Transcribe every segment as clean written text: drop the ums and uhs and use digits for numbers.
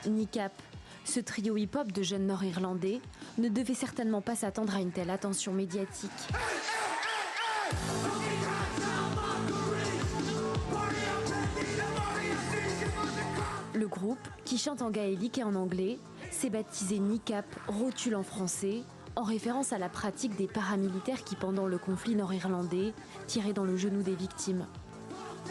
NICAP, ce trio hip-hop de jeunes Nord-Irlandais, ne devait certainement pas s'attendre à une telle attention médiatique. Le groupe, qui chante en gaélique et en anglais, s'est baptisé NICAP, rotule en français, en référence à la pratique des paramilitaires qui, pendant le conflit nord-irlandais, tiraient dans le genou des victimes.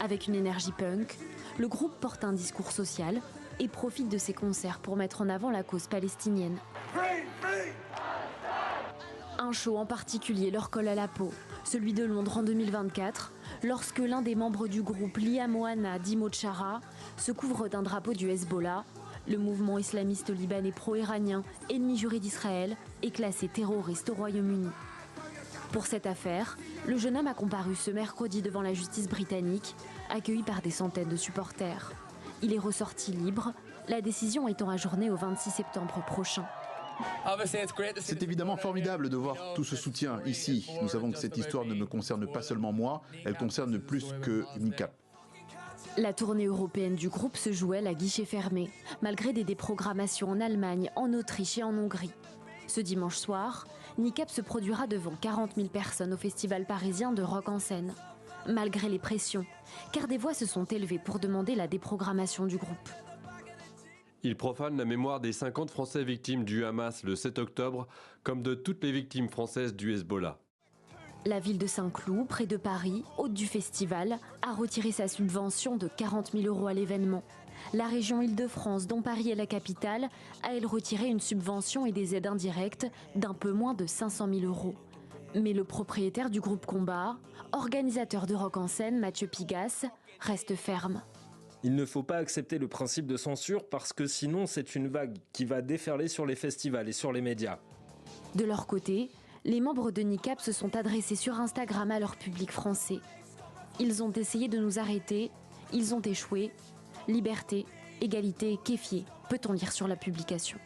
Avec une énergie punk, le groupe porte un discours social et profite de ses concerts pour mettre en avant la cause palestinienne. Un show en particulier leur colle à la peau, celui de Londres en 2024, lorsque l'un des membres du groupe, Liam Ouana Dimochara, se couvre d'un drapeau du Hezbollah, le mouvement islamiste libanais pro-iranien, ennemi juré d'Israël, est classé terroriste au Royaume-Uni. Pour cette affaire, le jeune homme a comparu ce mercredi devant la justice britannique, accueilli par des centaines de supporters. Il est ressorti libre, la décision étant ajournée au 26 septembre prochain. C'est évidemment formidable de voir tout ce soutien ici. Nous savons que cette histoire ne me concerne pas seulement moi, elle concerne plus que NICAP. La tournée européenne du groupe se joue, elle, à guichet fermé, malgré des déprogrammations en Allemagne, en Autriche et en Hongrie. Ce dimanche soir, NICAP se produira devant 40 000 personnes au festival parisien de Rock en Seine. Malgré les pressions, car des voix se sont élevées pour demander la déprogrammation du groupe. Il profane la mémoire des 50 Français victimes du Hamas le 7 octobre, comme de toutes les victimes françaises du Hezbollah. La ville de Saint-Cloud, près de Paris, hôte du festival, a retiré sa subvention de 40 000 € à l'événement. La région Île-de-France, dont Paris est la capitale, a elle retiré une subvention et des aides indirectes d'un peu moins de 500 000 €. Mais le propriétaire du groupe Combat, organisateur de Rock en Seine, Mathieu Pigasse, reste ferme. Il ne faut pas accepter le principe de censure parce que sinon c'est une vague qui va déferler sur les festivals et sur les médias. De leur côté, les membres de NICAP se sont adressés sur Instagram à leur public français. Ils ont essayé de nous arrêter, ils ont échoué. Liberté, égalité, kéfier, peut-on lire sur la publication.